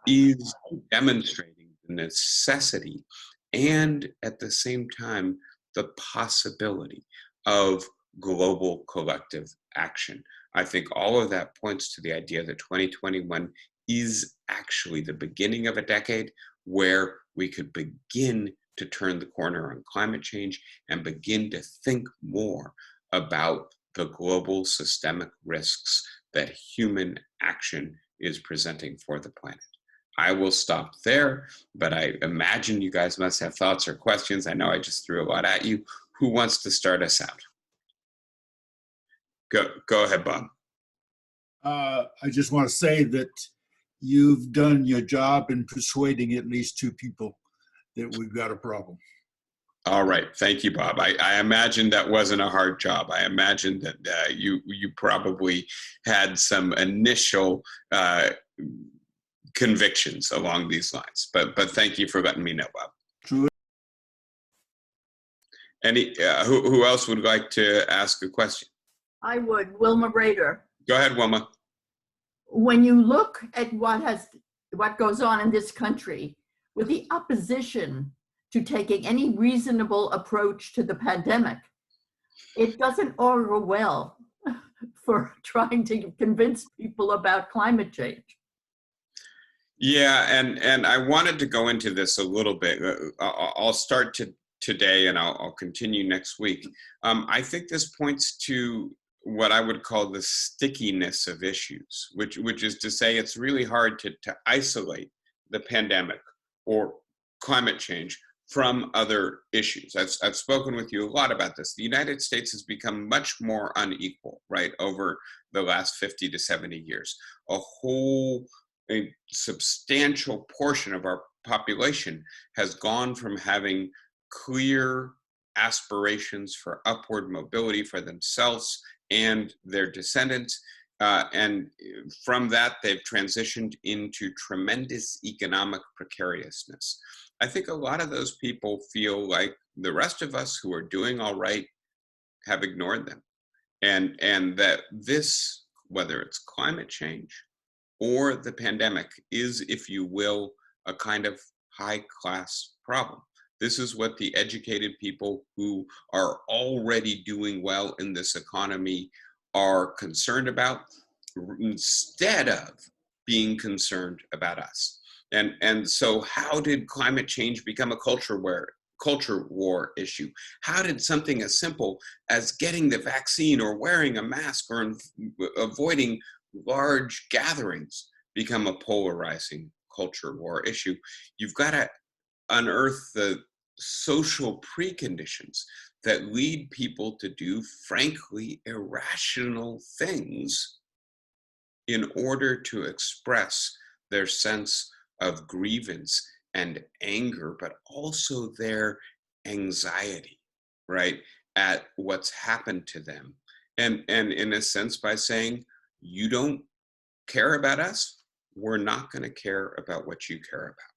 S1: is demonstrating the necessity and at the same time the possibility of global collective action. I think all of that points to the idea that 2021 is actually the beginning of a decade where we could begin to turn the corner on climate change and begin to think more about the global systemic risks that human action is presenting for the planet. I will stop there, but I imagine you guys must have thoughts or questions. I know I just threw a lot at you. Who wants to start us out? Go ahead, Bob.
S4: I just want to say that you've done your job in persuading at least two people that we've got a problem.
S1: All right. Thank you, Bob. I imagine that wasn't a hard job. I imagine that you probably had some initial convictions along these lines. But thank you for letting me know, Bob.
S4: True.
S1: Any who else would like to ask a question?
S5: I would. Wilma Rader.
S1: Go ahead, Wilma.
S5: When you look at what goes on in this country with the opposition to taking any reasonable approach to the pandemic, it doesn't augur well for trying to convince people about climate change.
S1: Yeah, and I wanted to go into this a little bit. I'll start today, and I'll continue next week. I think this points to what I would call the stickiness of issues, which is to say it's really hard to isolate the pandemic or climate change from other issues. I've spoken with you a lot about this. The United States has become much more unequal, right, over the last 50 to 70 years. A substantial portion of our population has gone from having clear aspirations for upward mobility for themselves and their descendants. And from that, they've transitioned into tremendous economic precariousness. I think a lot of those people feel like the rest of us who are doing all right have ignored them. And that this, whether it's climate change or the pandemic, is, if you will, a kind of high-class problem. This is what the educated people who are already doing well in this economy are concerned about, instead of being concerned about us. And so how did climate change become a culture war issue? How did something as simple as getting the vaccine or wearing a mask or avoiding large gatherings become a polarizing culture war issue? You've got to unearth the social preconditions that lead people to do, frankly, irrational things in order to express their sense of grievance and anger, but also their anxiety, right, at what's happened to them. And in a sense, by saying, you don't care about us, we're not going to care about what you care about.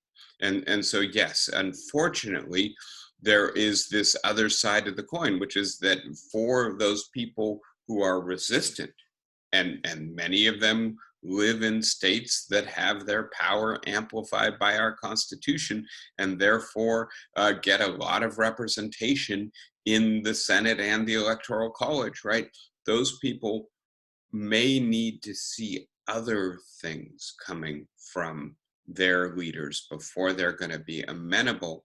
S1: And so, yes, unfortunately, there is this other side of the coin, which is that for those people who are resistant, and many of them live in states that have their power amplified by our Constitution, and therefore get a lot of representation in the Senate and the Electoral College, right? Those people may need to see other things coming from their leaders before they're going to be amenable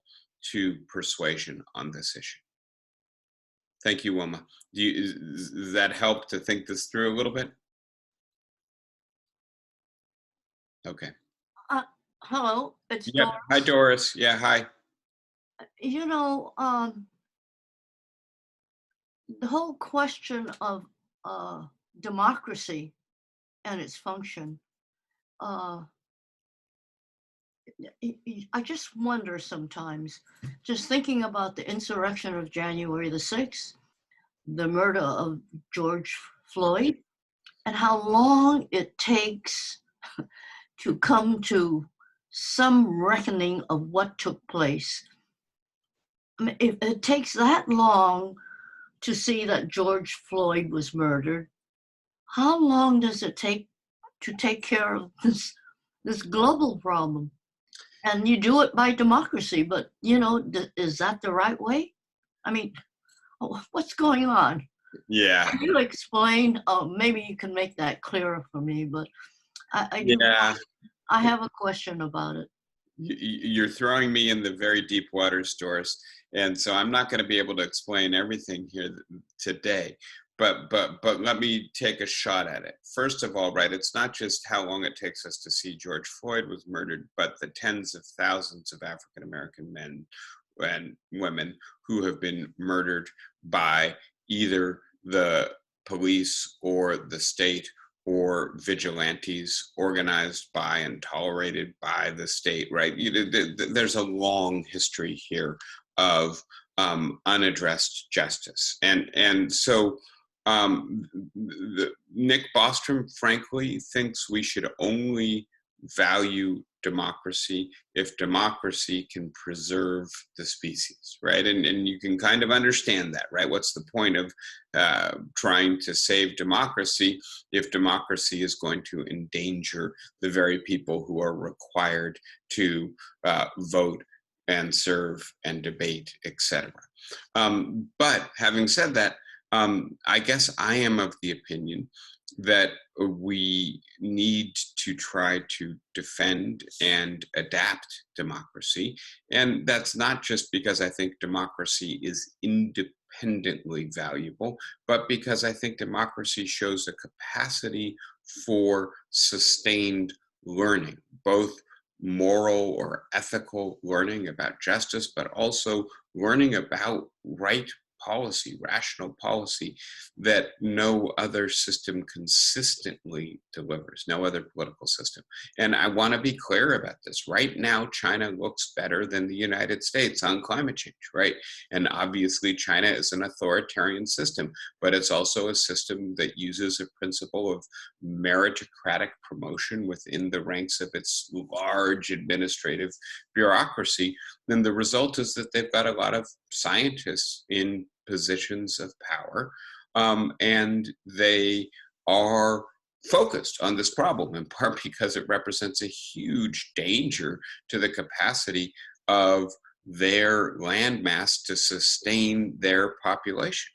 S1: to persuasion on this issue. Thank you, Wilma. Does that help to think this through a little bit? Okay.
S6: Hello, it's
S1: Yeah.
S6: Doris.
S1: Hi, Doris. Yeah, hi.
S6: You know, the whole question of democracy and its function, I just wonder sometimes, just thinking about the insurrection of January the 6th, the murder of George Floyd, and how long it takes to come to some reckoning of what took place. I mean, if it takes that long to see that George Floyd was murdered, how long does it take to take care of this global problem? And you do it by democracy, but you know, is that the right way? I mean, what's going on?
S1: Yeah.
S6: Can you explain? Maybe you can make that clearer for me, but I have a question about it.
S1: You're throwing me in the very deep waters, Doris, and so I'm not going to be able to explain everything here today. But let me take a shot at it. First of all, right, it's not just how long it takes us to see George Floyd was murdered, but the tens of thousands of African-American men and women who have been murdered by either the police or the state or vigilantes organized by and tolerated by the state, right? There's a long history here of unaddressed justice. And so Nick Bostrom, frankly, thinks we should only value democracy if democracy can preserve the species, right? And you can kind of understand that, right? What's the point of trying to save democracy if democracy is going to endanger the very people who are required to vote and serve and debate, etc. But having said that, I guess I am of the opinion that we need to try to defend and adapt democracy. And that's not just because I think democracy is independently valuable, but because I think democracy shows a capacity for sustained learning, both moral or ethical learning about justice, but also learning about right policy, rational policy that no other system consistently delivers, no other political system. And I want to be clear about this. Right now, China looks better than the United States on climate change, right? And obviously, China is an authoritarian system, but it's also a system that uses a principle of meritocratic promotion within the ranks of its large administrative bureaucracy. Then the result is that they've got a lot of scientists in positions of power, and they are focused on this problem, in part because it represents a huge danger to the capacity of their landmass to sustain their population.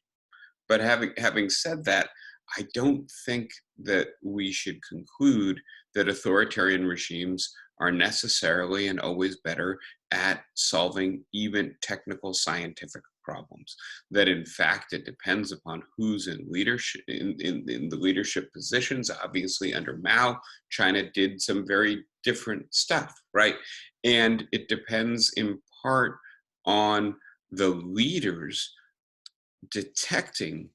S1: But having said that, I don't think that we should conclude that authoritarian regimes are necessarily and always better at solving even technical scientific problems. That in fact, it depends upon who's in leadership, in the leadership positions. Obviously, under Mao, China did some very different stuff, right? And it depends in part on the leaders detecting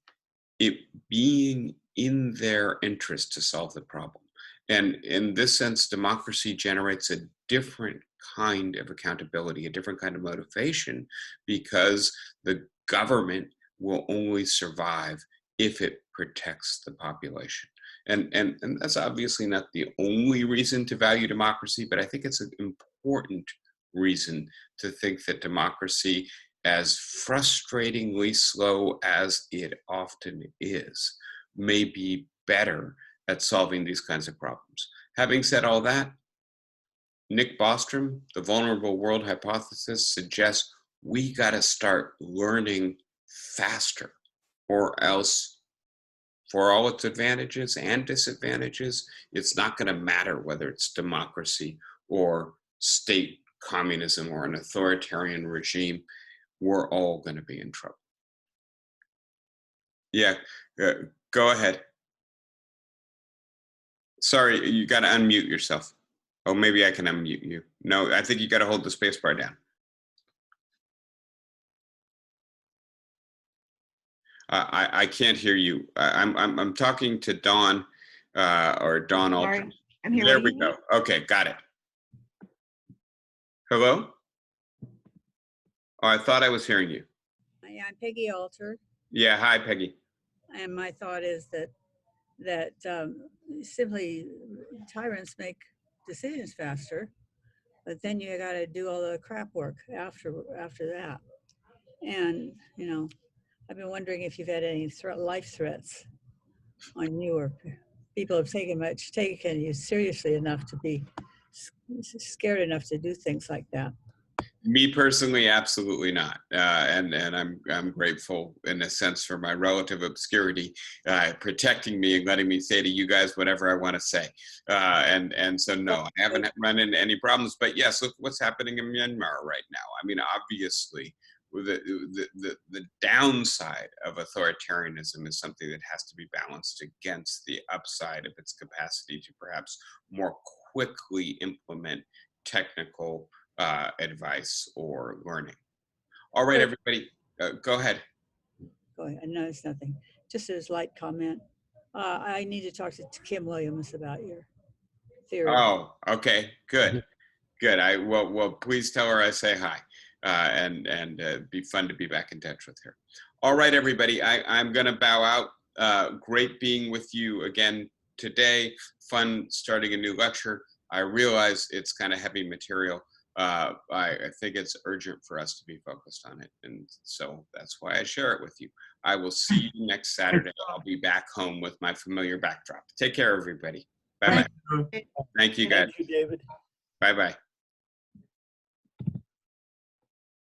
S1: it being in their interest to solve the problem. And in this sense, democracy generates a different kind of accountability, a different kind of motivation, because the government will only survive if it protects the population. And that's obviously not the only reason to value democracy, but I think it's an important reason to think that democracy, as frustratingly slow as it often is, may be better at solving these kinds of problems. Having said all that, Nick Bostrom, the vulnerable world hypothesis, suggests we got to start learning faster, or else, for all its advantages and disadvantages, it's not going to matter whether it's democracy or state communism or an authoritarian regime. We're all going to be in trouble. Yeah, go ahead. Sorry, you got to unmute yourself. Oh, maybe I can unmute you. No, I think you got to hold the space bar down. I can't hear you. I'm talking to Dawn or Dawn Alter.
S7: I'm here.
S1: There we go. Okay, got it. Hello? Oh, I thought I was hearing you.
S7: Yeah, I'm Peggy Alter,
S1: Yeah, hi, Peggy.
S7: and my thought is that simply tyrants make decisions faster, but then you got to do all the crap work after that. And you know, I've been wondering if you've had any life threats on you, or people have taken you seriously enough to be scared enough to do things like that.
S1: Me personally, absolutely not, and I'm grateful in a sense for my relative obscurity, protecting me and letting me say to you guys whatever I want to say, and so no, I haven't run into any problems. But yes, look what's happening in Myanmar right now. I mean, obviously, the downside of authoritarianism is something that has to be balanced against the upside of its capacity to perhaps more quickly implement technical advice or learning. All right, everybody, go ahead.
S7: Go ahead. No, it's nothing. Just a light comment. I need to talk to Kim Williams about your theory.
S1: Oh, okay, good. Well, please tell her I say hi, and be fun to be back in touch with her. All right, everybody, I'm going to bow out. Great being with you again today. Fun starting a new lecture. I realize it's kind of heavy material. I think it's urgent for us to be focused on it. And so that's why I share it with you. I will see you next Saturday. I'll be back home with my familiar backdrop. Take care, everybody. Bye-bye.
S2: Thank you.
S1: Thank you, guys.
S8: Thank you, David.
S1: Bye-bye.